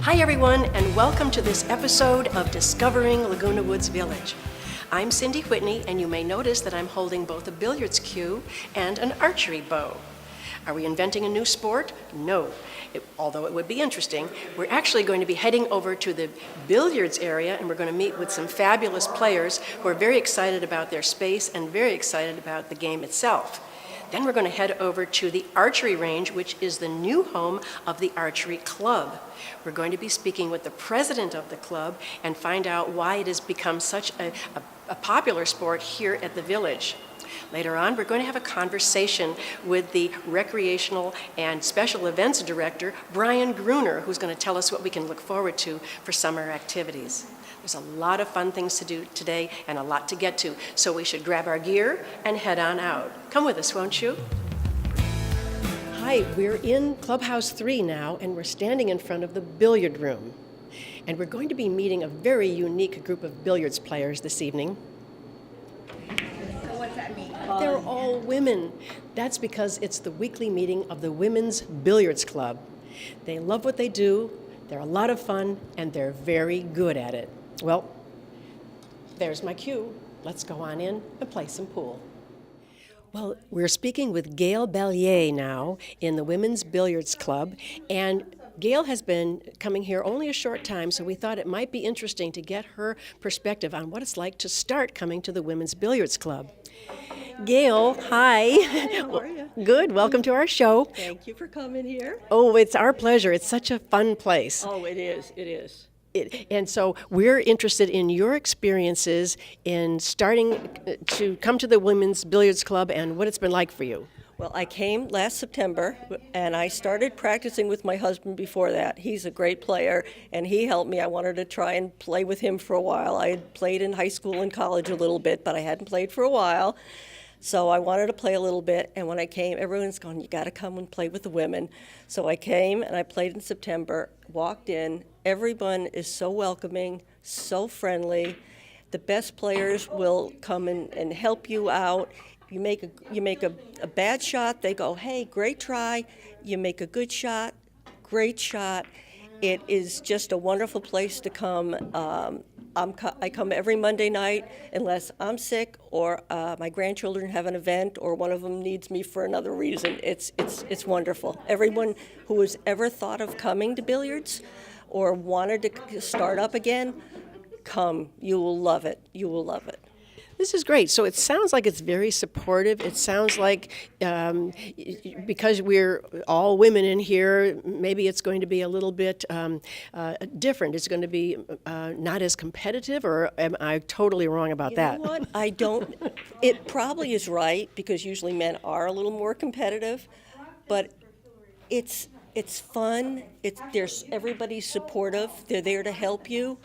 Hi everyone, and welcome to this episode of Discovering Laguna Woods Village. I'm Cindy Whitney, and you may notice that I'm holding both a billiards cue and an archery bow. Are we inventing a new sport? No. Although it would be interesting, we're actually going to be heading over to the billiards area, and we're going to meet with some fabulous players who are very excited about their space and very excited about the game itself. Then we're going to head over to the Archery Range, which is the new home of the Archery Club. We're going to be speaking with the president of the club and find out why it has become such a popular sport here at the village. Later on, we're going to have a conversation with the recreational and special events director, Brian Gruner, who's going to tell us what we can look forward to for summer activities. There's a lot of fun things to do today and a lot to get to, so we should grab our gear and head on out. Come with us, won't you? Hi, we're in Clubhouse 3 now, and we're standing in front of the billiard room. And we're going to be meeting a very unique group of billiards players this evening. So what's that mean? They're all women. That's because it's the weekly meeting of the Women's Billiards Club. They love what they do, they're a lot of fun, and they're very good at it. Well, there's my cue. Let's go on in and play some pool. Well, we're speaking with Gail Ballier now in the Women's Billiards Club, and Gail has been coming here only a short time, so we thought it might be interesting to get her perspective on what it's like to start coming to the Women's Billiards Club. Gail, hi. Hi, how are you? Good. Welcome to our show. Thank you for coming here. Oh, it's our pleasure. It's such a fun place. Oh, it is. It is. And so we're interested in your experiences in starting to come to the Women's Billiards Club and what it's been like for you. Well, I came last September, and I started practicing with my husband before that. He's a great player, and he helped me. I wanted to try and play with him for a while. I had played in high school and college a little bit, but I hadn't played for a while. So I wanted to play a little bit, and when I came, everyone's going, you got to come and play with the women. So I came, and I played in September, walked in. Everyone is so welcoming, so friendly. The best players will come and help you out. You make a bad shot, they go, hey, great try. You make a good shot, great shot. It is just a wonderful place to come. I come every Monday night unless I'm sick or my grandchildren have an event or one of them needs me for another reason. It's wonderful. Everyone who has ever thought of coming to billiards or wanted to start up again, come. You will love it. You will love it. This is great. So it sounds like it's very supportive. It sounds like because we're all women in here, maybe it's going to be a little bit different. It's going to be not as competitive, or am I totally wrong about that? You know what? I don't. It probably is right because usually men are a little more competitive, but it's fun. There's everybody's supportive. They're there to help you.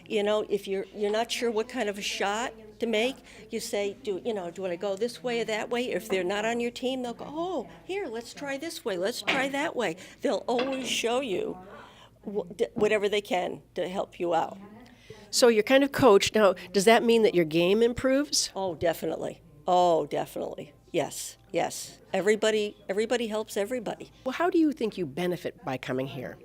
You know, if you're not sure what kind of a shot to make, you say, do I go this way or that way? If they're not on your team, they'll go, oh, here, let's try this way, let's try that way. They'll always show you whatever they can to help you out. So you're kind of coached. Now, does that mean that your game improves? Oh, definitely. Oh, definitely. Yes, yes. Everybody helps everybody. Well, how do you think you benefit by coming here?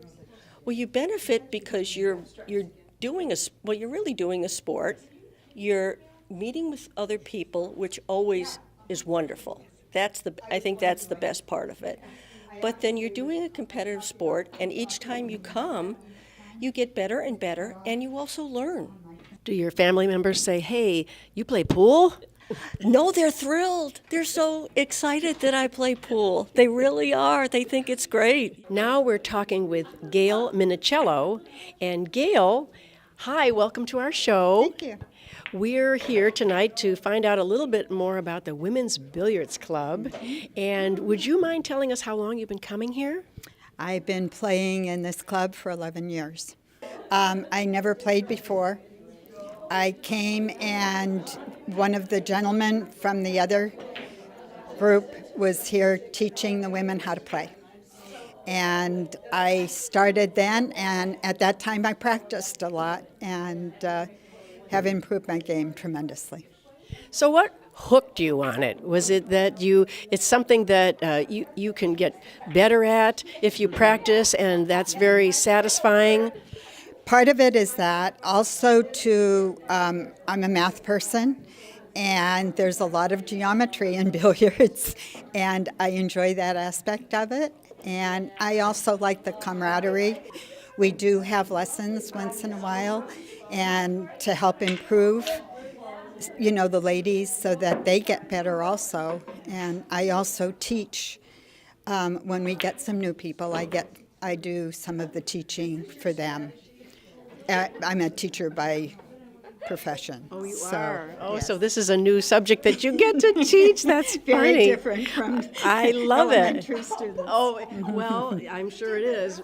Well, you benefit because you're really doing a sport. You're meeting with other people, which always is wonderful. I think that's the best part of it. But then you're doing a competitive sport, and each time you come, you get better and better, and you also learn. Do your family members say, hey, you play pool? No, they're thrilled. They're so excited that I play pool. They really are. They think it's great. Now we're talking with Gail Minicello. And Gail, hi, welcome to our show. Thank you. We're here tonight to find out a little bit more about the Women's Billiards Club. And would you mind telling us how long you've been coming here? I've been playing in this club for 11 years. I never played before. I came and one of the gentlemen from the other group was here teaching the women how to play. And I started then, and at that time I practiced a lot and have improved my game tremendously. So hooked you on it? Was it that it's something that you can get better at if you practice, and that's very satisfying? Part of it is that. Also, I'm a math person, and there's a lot of geometry in billiards, and I enjoy that aspect of it. And I also like the camaraderie. We do have lessons once in a while, and to help improve, the ladies so that they get better also. And I also teach. When we get some new people, I do some of the teaching for them. I'm a teacher by profession. Oh, you so, are? Oh, yes. so this is a new subject that you get to teach. That's Very funny. different from I love elementary it. students. Oh, well, I'm sure it is.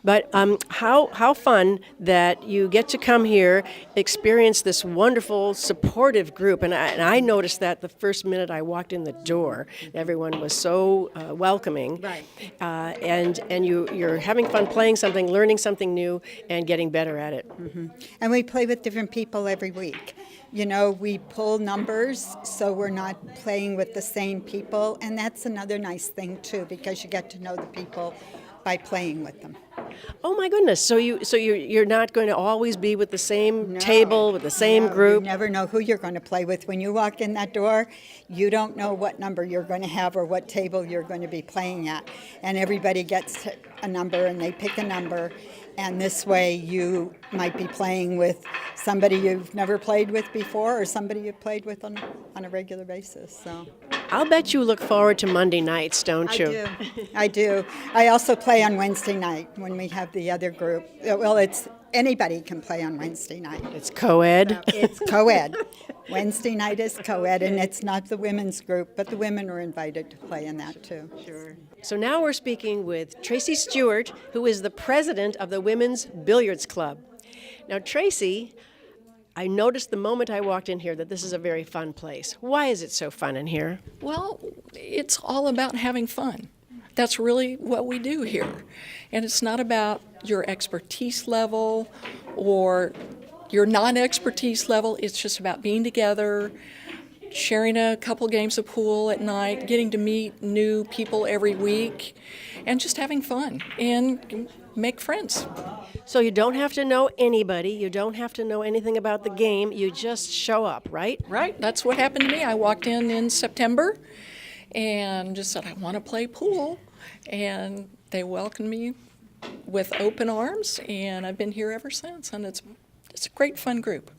But how fun that you get to come here, experience this wonderful, supportive group. And I noticed that the first minute I walked in the door, everyone was so welcoming. Right. And you're having fun playing something, learning something new, and getting better at it. And we play with different people every week. We pull numbers, so we're not playing with the same people, and that's another nice thing too, because you get to know the people by playing with them. Oh my goodness! So you're not going to always be with the same table with the same No, group. You never know who you're going to play with. When you walk in that door, you don't know what number you're going to have or what table you're going to be playing at, and everybody gets a number and they pick a number. And this way you might be playing with somebody you've never played with before or somebody you've played with on a regular basis. So I'll bet you look forward to Monday nights, don't you? I do. I also play on Wednesday night when we have the other group. Well, anybody can play on Wednesday night. It's co-ed. It's co-ed. Wednesday night is co-ed, and it's not the women's group, but the women are invited to play in that too. Sure. So now we're speaking with Tracy Stewart, who is the president of the Women's Billiards Club. Now, Tracy, I noticed the moment I walked in here that this is a very fun place. Why is it so fun in here? Well, it's all about having fun. That's really what we do here. And it's not about your expertise level or your non-expertise level. It's just about being together, sharing a couple games of pool at night, getting to meet new people every week, and just having fun and make friends. So you don't have to know anybody. You don't have to know anything about the game. You just show up, right? Right. That's what happened to me. I walked in September and just said, I want to play pool. And they welcomed me with open arms, and I've been here ever since. And it's a great, fun group.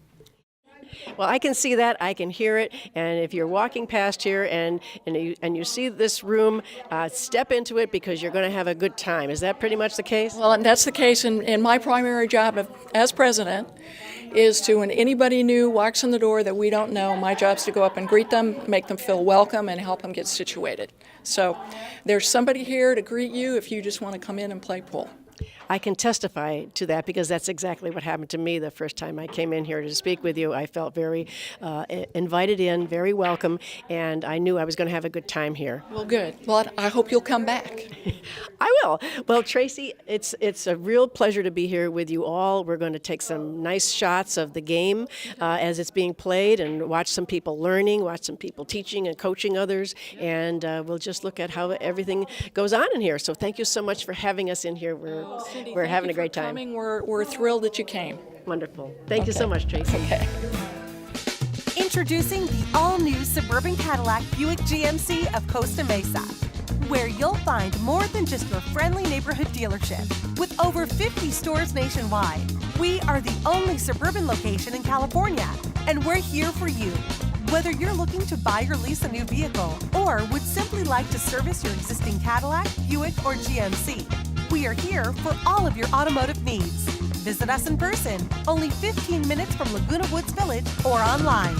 Well, I can see that. I can hear it. And if you're walking past here and you see this room, step into it because you're going to have a good time. Is that pretty much the case? Well, and that's the case. And my primary job as president is to, when anybody new walks in the door that we don't know, my job is to go up and greet them, make them feel welcome, and help them get situated. So there's somebody here to greet you if you just want to come in and play pool. I can testify to that because that's exactly what happened to me the first time I came in here to speak with you. I felt very invited in, very welcome, and I knew I was going to have a good time here. Well, good. Well, I hope you'll come back. I will. Well, Tracy, it's a real pleasure to be here with you all. We're going to take some nice shots of the game as it's being played and watch some people learning, watch some people teaching and coaching others, and we'll just look at how everything goes on in here. So thank you so much for having us in here. We're having a great time. Coming. We're thrilled that you came. Wonderful. Thank you so much, Tracy. Okay. Introducing the all-new Suburban Cadillac Buick GMC of Costa Mesa, where you'll find more than just your friendly neighborhood dealership. With over 50 stores nationwide, we are the only Suburban location in California, and we're here for you. Whether you're looking to buy or lease a new vehicle, or would simply like to service your existing Cadillac, Buick, or GMC, we are here for all of your automotive needs. Visit us in person, only 15 minutes from Laguna Woods Village, or online.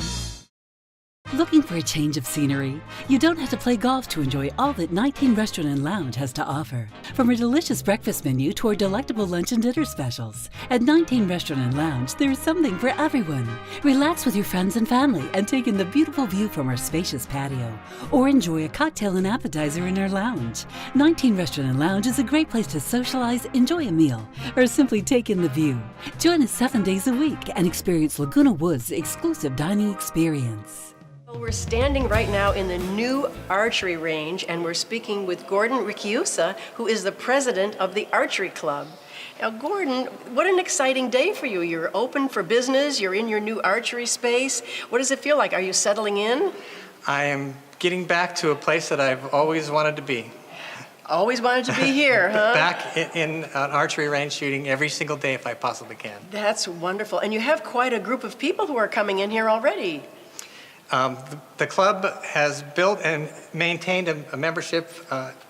Looking for a change of scenery? You don't have to play golf to enjoy all that 19 Restaurant and Lounge has to offer. From a delicious breakfast menu to our delectable lunch and dinner specials. At 19 Restaurant and Lounge, there is something for everyone. Relax with your friends and family and take in the beautiful view from our spacious patio. Or enjoy a cocktail and appetizer in our lounge. 19 Restaurant and Lounge is a great place to socialize, enjoy a meal, or simply take in the view. Join us 7 days a week and experience Laguna Woods' exclusive dining experience. Well, we're standing right now in the new archery range, and we're speaking with Gordon Ricciusa, who is the president of the Archery Club. Now, Gordon, what an exciting day for you. You're open for business, you're in your new archery space. What does it feel like? Are you settling in? I am getting back to a place that I've always wanted to be. Always wanted to be here, huh? Back in an archery range shooting every single day if I possibly can. That's wonderful. And you have quite a group of people who are coming in here already. The club has built and maintained a membership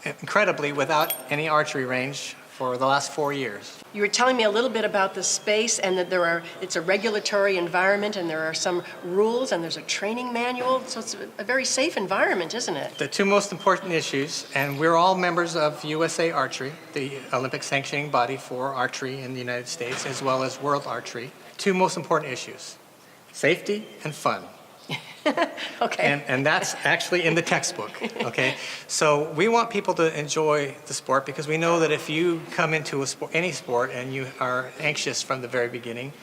incredibly without any archery range for the last 4 years. You were telling me a little bit about the space and that it's a regulatory environment and there are some rules and there's a training manual, so it's a very safe environment, isn't it? The two most important issues, and we're all members of USA Archery, the Olympic sanctioning body for archery in the United States, as well as World Archery. Two most important issues, safety and fun. Okay. And that's actually in the textbook, okay? So we want people to enjoy the sport because we know that if you come into any sport and you are anxious from the very beginning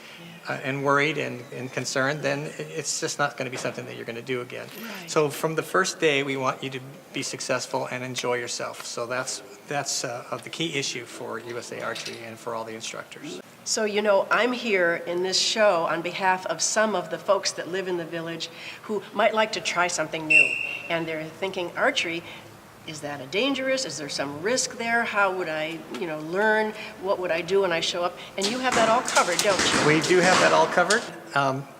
and worried and concerned, then it's just not going to be something that you're going to do again. Right. So from the first day, we want you to be successful and enjoy yourself. So that's the key issue for USA Archery and for all the instructors. So, you know, I'm here in this show on behalf of some of the folks that live in the village who might like to try something new. And they're thinking, archery, is that a dangerous? Is there some risk there? How would I, learn? What would I do when I show up? And you have that all covered, don't you? We do have that all covered.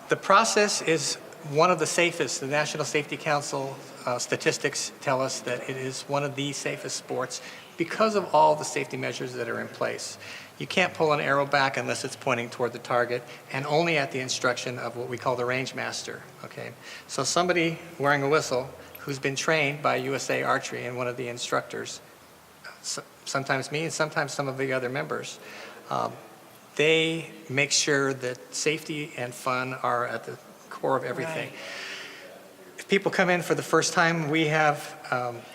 The process is one of the safest. The National Safety Council statistics tell us that it is one of the safest sports because of all the safety measures that are in place. You can't pull an arrow back unless it's pointing toward the target, and only at the instruction of what we call the Rangemaster, okay? So somebody wearing a whistle who's been trained by USA Archery and one of the instructors, sometimes me and sometimes some of the other members, they make sure that safety and fun are at the core of everything. Right. If people come in for the first time, we have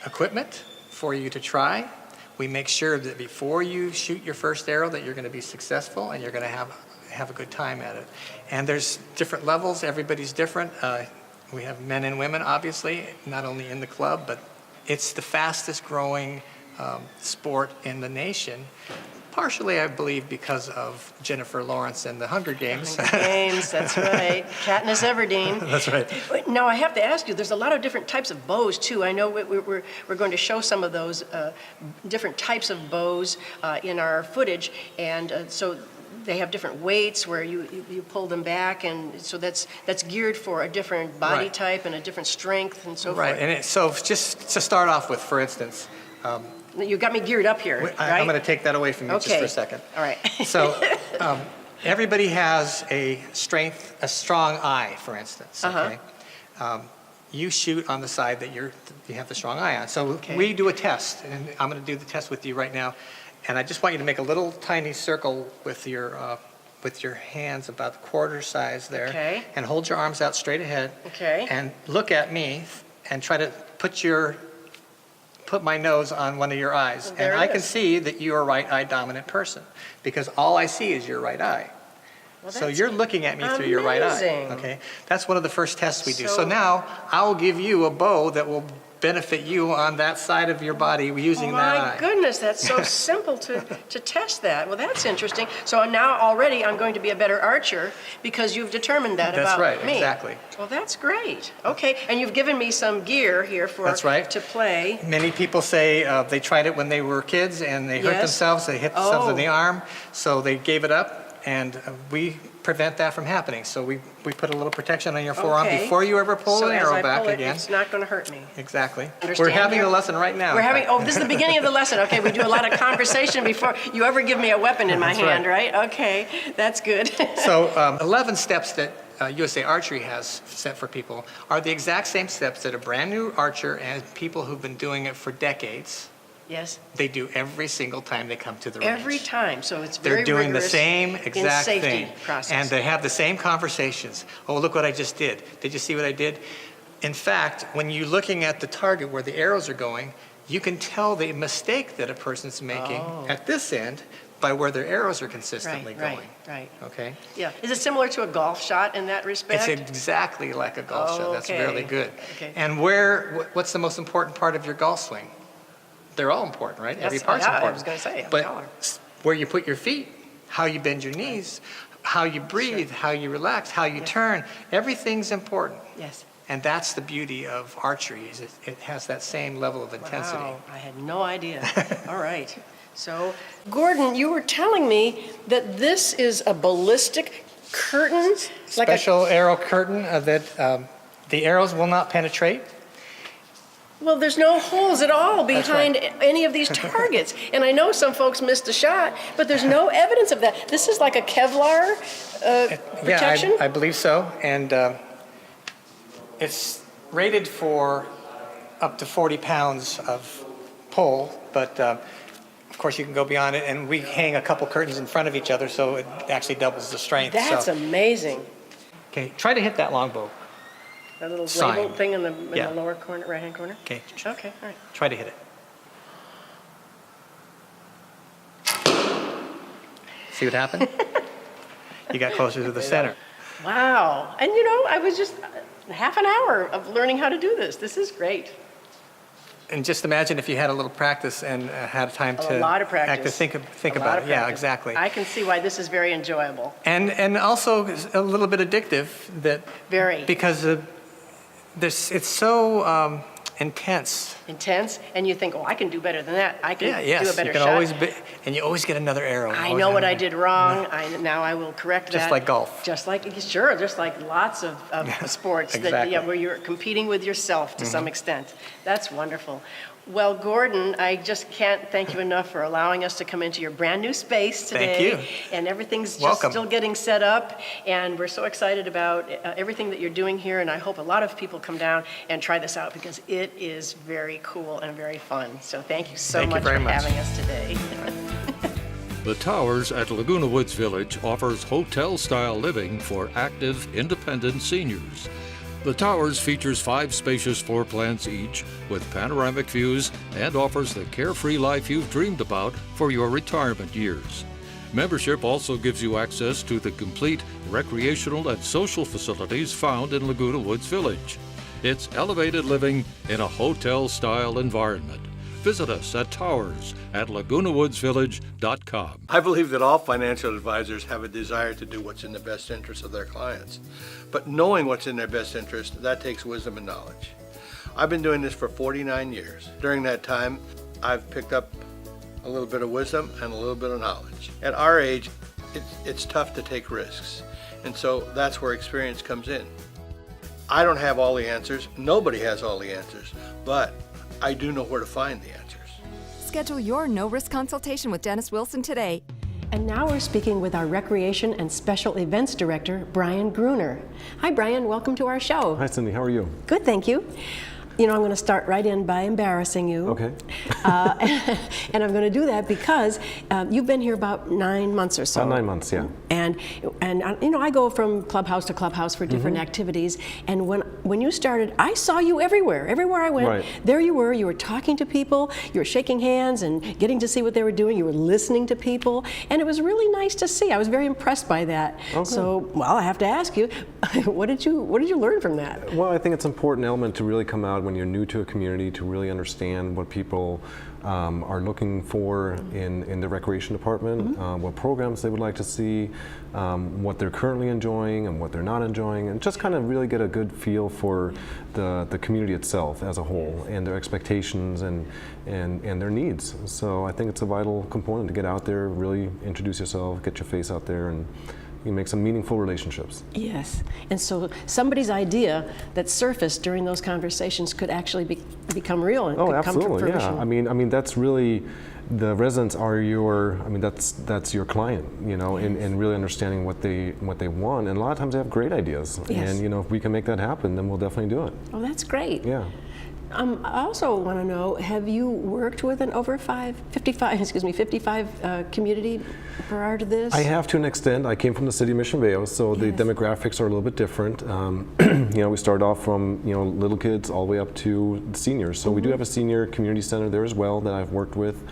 equipment for you to try. We make sure that before you shoot your first arrow that you're going to be successful and you're going to have a good time at it. And there's different levels. Everybody's different. We have men and women, obviously, not only in the club, but it's the fastest growing sport in the nation. Partially, I believe, because of Jennifer Lawrence and the Hunger Games. Hunger Games, that's right. Katniss Everdeen. That's right. Now, I have to ask you, there's a lot of different types of bows, too. I know we're going to show some of those different types of bows in our footage, and so they have different weights where you pull them back, and so that's geared for a different body Right. type and a different strength and so Right, forth. and so just to start off with, for instance, You got me geared up here, right? I'm going to take that away from you just for a second. All right. So everybody has a strong eye, for instance. Okay? You shoot on the side that you have the strong eye on. So Okay. we do a test, and I'm going to do the test with you right now. And I just want you to make a little tiny circle with your hands about the quarter size there. Okay. And hold your arms out straight ahead. Okay. And look at me and try to put my nose on one of your eyes. Well, there and it I can is. see that you're a right eye dominant person because all I see is your right eye. Well, So that's you're looking at me through your right eye. amazing. Okay, that's one of the first tests we do. So- So now I'll give you a bow that will benefit you on that side of your body using that My eye. goodness, that's so simple to test that. Well, that's interesting. So now already I'm going to be a better archer because you've determined that That's about right, me. exactly. Well, that's great. Okay, and you've given me some gear here for That's right. to play. Many people say they tried it when they were kids and they hurt Yes. themselves, they hit themselves in the Oh. arm, so they gave it up, and we prevent that from happening. So we put a little protection on your forearm Okay. before you ever pull So an as arrow I back pull it, again. it's not going to hurt me. Exactly. Understand We're having here? the lesson right now. We're in having, fact. oh, this is the beginning of the lesson. Okay, we do a lot of conversation before you ever give me a weapon in my That's hand, right? Okay, that's good. So 11 steps that USA Archery has set for people are the exact same steps that a brand new archer and people who've been doing it for decades, Yes, they do every single time they come to the range. every time, so it's very They're doing the rigorous same in exact safety thing. process. And they have the same conversations. Oh, look what I just did. Did you see what I did? In fact, when you're looking at the target where the arrows are going, you can tell the mistake that a person's making Oh. at this end by where their arrows are consistently Right, going. right. Okay? Yeah. Is it similar to a golf shot in that respect? It's exactly like a golf shot. That's Okay. really good. Okay. And what's the most important part of your golf swing? They're all important, right? Yes, Every part's yeah, I important. was gonna say, But all are. where you put your feet, how you bend your knees, how you breathe, how you relax, how you turn, everything's important. Yes. And that's the beauty of archery, is it has that same level of intensity. Wow, I had no idea. All right. So, Gordon, you were telling me that this is a ballistic curtain? Special arrow curtain that the arrows will not penetrate. Well, there's no holes at all behind any of these targets. And I know some folks missed a shot, but there's no evidence of that. This is like a Kevlar protection? Yeah, I believe so. And it's rated for up to 40 pounds of pull, but of course you can go beyond it. And we hang a couple curtains in front of each other, so it actually doubles the strength. That's so. amazing. Okay, try to hit that longbow. That little Sign. label thing in the Yeah. lower corner, right-hand corner? Okay, Okay, all right. try to hit it. See what happened? You got closer to the center. Wow. And you know, I was just half an hour of learning how to do this. This is great. And just imagine if you had a little practice and had time to A lot of practice. think A about lot it. of Yeah, practice. exactly. I can see why this is very enjoyable. And also a little bit addictive that Very. because it's so intense. Intense, and you think, oh, I can do better than that. I can Yeah, yes. do a better you can shot. always and you always get another arrow. I Always know what I another- did wrong. Now I will correct that. Just like golf. Just like, sure, just like lots of sports that, Exactly. where you're competing with yourself to some extent. That's wonderful. Well, Gordon, I just can't thank you enough for allowing us to come into your brand new space today. Thank you. And everything's just Welcome. still getting set up, and we're so excited about everything that you're doing here, and I hope a lot of people come down and try this out because it is very cool and very fun. So thank you so Thank you much very for much. having us today. The Towers at Laguna Woods Village offers hotel-style living for active, independent seniors. The Towers features 5 spacious floor plans each with panoramic views and offers the carefree life you've dreamed about for your retirement years. Membership also gives you access to the complete recreational and social facilities found in Laguna Woods Village. It's elevated living in a hotel-style environment. Visit us at Towers at LagunaWoodsVillage.com. I believe that all financial advisors have a desire to do what's in the best interest of their clients. But knowing what's in their best interest, that takes wisdom and knowledge. I've been doing this for 49 years. During that time, I've picked up a little bit of wisdom and a little bit of knowledge. At our age, it's tough to take risks. And so that's where experience comes in. I don't have all the answers. Nobody has all the answers. But I do know where to find the answers. Schedule your no-risk consultation with Dennis Wilson today. And now we're speaking with our Recreation and Special Events Director, Brian Gruner. Hi, Brian. Welcome to our show. Hi, Cindy. How are you? Good, thank you. You know, I'm going to start right in by embarrassing you. Okay. And I'm going to do that because you've been here about 9 months or so. About 9 months, yeah. And you know, I go from clubhouse to clubhouse for different activities. And when you started, I saw you everywhere. Everywhere I went, Right. there you were. You were talking to people. You were shaking hands and getting to see what they were doing. You were listening to people, and it was really nice to see. I was very impressed by that. Okay. So, well, I have to ask you, what did you learn from that? Well, I think it's an important element to really come out when you're new to a community to really understand what people are looking for in the recreation department, what programs they would like to see, what they're currently enjoying and what they're not enjoying, and just kind of really get a good feel for the community itself as a whole and their expectations and their needs. So I think it's a vital component to get out there, really introduce yourself, get your face out there, and you make some meaningful relationships. Yes, and so somebody's idea that surfaced during those conversations could actually become real and could come to absolutely, fruition. yeah. I mean, that's really, the residents are that's your client, you know, and really understanding what they want. And a lot of times they have great ideas. Yes. And, you know, if we can make that happen, then we'll definitely do it. Oh, that's great. Yeah. I also want to know, have you worked with an over 55 community prior to this? I have to an extent. I came from the city of Mission Vale, so the demographics are a little bit different. You know, we started off from, you know, little kids all the way up to seniors. So we do have a senior community center there as well that I've worked with.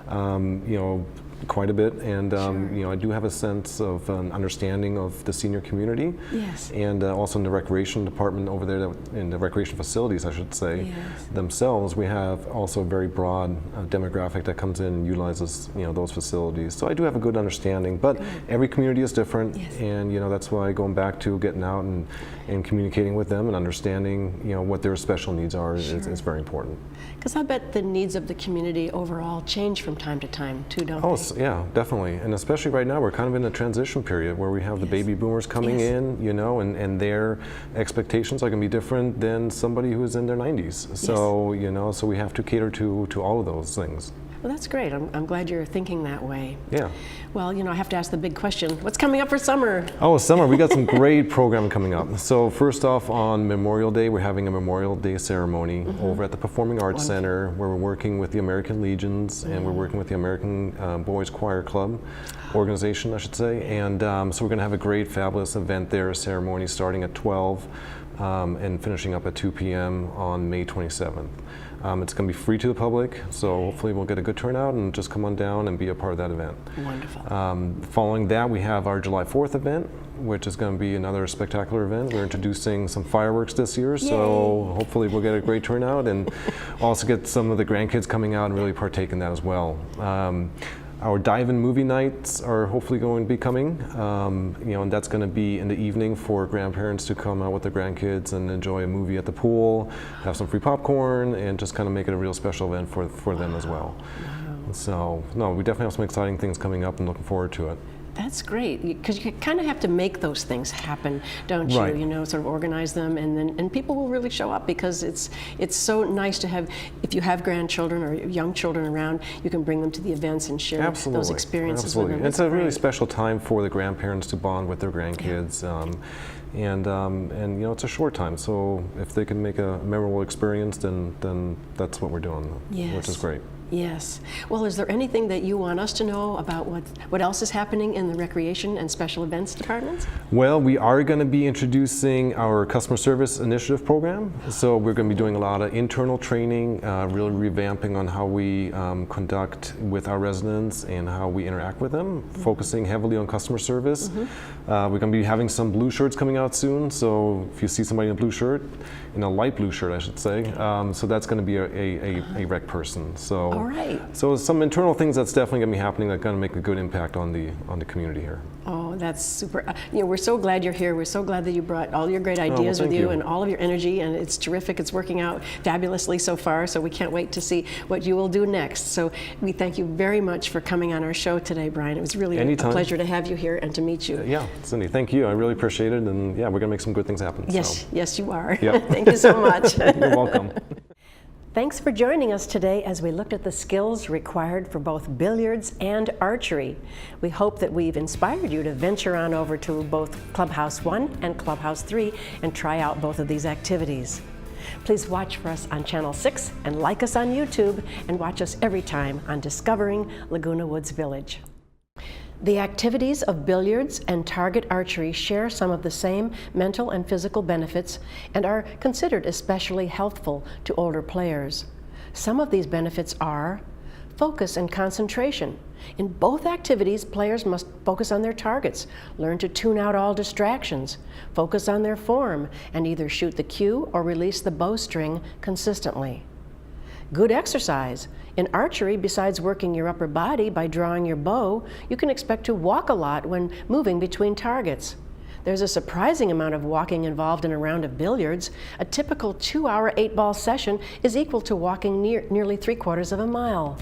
You know, quite a bit, and you know, I do have a sense of an understanding of the senior community. Yes. And also in the recreation department over there, in the recreation facilities, I should say, themselves, we have also a very broad demographic that comes in and utilizes, you know, those facilities. So I do have a good understanding, but every community is different, and you know, that's why going back to getting out and communicating with them and understanding, you know, what their special needs are is very important. Because I bet the needs of the community overall change from time to time too, don't they? Yeah, definitely. And especially right now, we're kind of in a transition period where we have the baby boomers coming in, you know, and their expectations are going to be different than somebody who is in their 90s. So, you know, so we have to cater to all of those things. Well, that's great. I'm glad you're thinking that way. Yeah. Well, you know, I have to ask the big question. What's coming up for summer? Oh, summer. We got some great programming coming up. So first off, on Memorial Day, we're having a Memorial Day ceremony over at the Performing Arts Center, where we're working with the American Legions and we're working with the American Boys Choir Club organization, I should say. And so we're going to have a great, fabulous event there, a ceremony starting at 12 and finishing up at 2 p.m. on May 27th. It's going to be free to the public, so hopefully we'll get a good turnout and just come on down and be a part of that event. Wonderful. Following that, we have our July 4th event, which is going to be another spectacular event. We're introducing some fireworks this year, so hopefully we'll get a great turnout and also get some of the grandkids coming out and really partake in that as well. Our dive-in movie nights are hopefully going to be coming, you know, and that's going to be in the evening for grandparents to come out with their grandkids and enjoy a movie at the pool, have some free popcorn, and just kind of make it a real special event for them as well. So, no, we definitely have some exciting things coming up and looking forward to it. That's great, because you kind of have to make those things happen, don't you? You know, sort of organize them, and people will really show up, because it's so nice to have, if you have grandchildren or young children around, you can bring them to the events and share those experiences with them. It's a really special time for the grandparents to bond with their grandkids. And you know, it's a short time, so if they can make a memorable experience, then that's what we're doing, which is great. Yes. Well, is there anything that you want us to know about what else is happening in the Recreation and Special Events departments? Well, we are going to be introducing our Customer Service Initiative program. So we're going to be doing a lot of internal training, really revamping on how we conduct with our residents and how we interact with them, focusing heavily on customer service. We're going to be having some blue shirts coming out soon. So if you see somebody in a blue shirt, in a light blue shirt, I should say, so that's going to be a rec person. So. All right. So some internal things that's definitely going to be happening that are going to make a good impact on the community here. Oh, that's super. You know, we're so glad you're here. We're so glad that you brought all your great ideas with you and all of your energy, and it's terrific. It's working out fabulously so far, so we can't wait to see what you will do next. So we thank you very much for coming on our show today, Brian. It was really a pleasure to have you here and to meet you. Yeah, Cindy, thank you. I really appreciate it, and yeah, we're going to make some good things happen. Yes, so. Yes, you are. Yep. Thank you so much. You're welcome. Thanks for joining us today as we looked at the skills required for both billiards and archery. We hope that we've inspired you to venture on over to both Clubhouse 1 and Clubhouse 3 and try out both of these activities. Please watch for us on Channel 6 and like us on YouTube, and watch us every time on Discovering Laguna Woods Village. The activities of billiards and target archery share some of the same mental and physical benefits and are considered especially healthful to older players. Some of these benefits are focus and concentration. In both activities, players must focus on their targets, learn to tune out all distractions, focus on their form, and either shoot the cue or release the bowstring consistently. Good exercise. In archery, besides working your upper body by drawing your bow, you can expect to walk a lot when moving between targets. There's a surprising amount of walking involved in a round of billiards. A typical 2-hour 8-ball session is equal to walking nearly 3/4 of a mile.